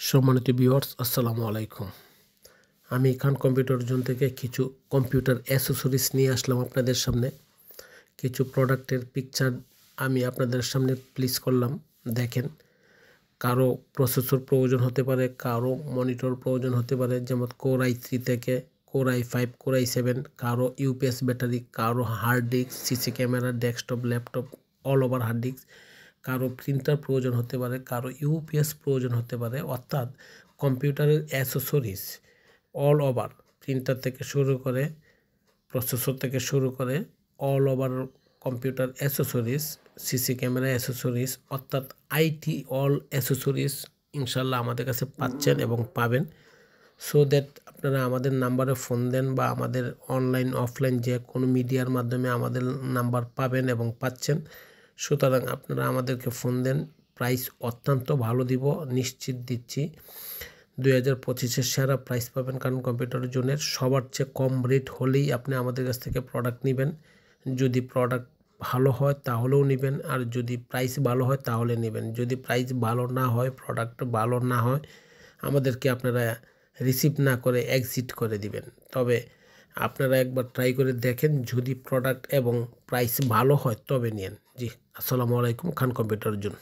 সম্মানিত ভিউয়ার্স, আসসালামু আলাইকুম। আমি খান কম্পিউটার জোন থেকে কিছু কম্পিউটার অ্যাসেসরিজ নিয়ে আসলাম আপনাদের সামনে। কিছু প্রোডাক্টের পিকচার আমি আপনাদের সামনে প্লেস করলাম। দেখেন, কারো প্রসেসর প্রয়োজন হতে পারে, কারো মনিটর প্রয়োজন হতে পারে, যেমন কোর i3 থেকে কোর i5, কোর i7, কারো ইউপিএস ব্যাটারি, কারো hard disk, CC camera, desktop, laptop, all over hard disk, কারো প্রিন্টার প্রয়োজন হতে পারে, কারো ইউপিএস প্রয়োজন হতে পারে। অর্থাৎ কম্পিউটারের অ্যাসেসরিজ অল ওভার, প্রিন্টার থেকে শুরু করে, প্রসেসর থেকে শুরু করে all over computer accessories, CC camera accessories, অর্থাৎ আইটি অল অ্যাসেসরিজ ইনশাল্লাহ আমাদের কাছে পাচ্ছেন এবং পাবেন। সো দ্যাট আপনারা আমাদের নাম্বারে ফোন দেন বা আমাদের অনলাইন অফলাইন যে কোনো মিডিয়ার মাধ্যমে আমাদের নাম্বার পাবেন এবং পাচ্ছেন। সুতরাং আপনারা আমাদেরকে ফোন দেন, প্রাইস অত্যন্ত ভালো দিব, নিশ্চিত দিচ্ছি। 2025-এর সেরা প্রাইস পাবেন কারণ কম্পিউটার জোনের। সবার চেয়ে কম রেট হলেই আপনি আমাদের কাছ থেকে প্রোডাক্ট নেবেন। যদি প্রোডাক্ট ভালো হয় তাহলেও নেবেন, আর যদি প্রাইস ভালো হয় তাহলে নেবেন। যদি প্রাইস ভালো না হয়, প্রোডাক্ট ভালো না হয়, আমাদেরকে আপনারা রিসিভ না করে এক্সিট করে দিবেন। তবে আপনারা একবার ট্রাই করে দেখেন, যদি প্রোডাক্ট এবং প্রাইস ভালো হয় তবে নিন। জি, আসসালামু আলাইকুম। খান কম্পিউটার জোন।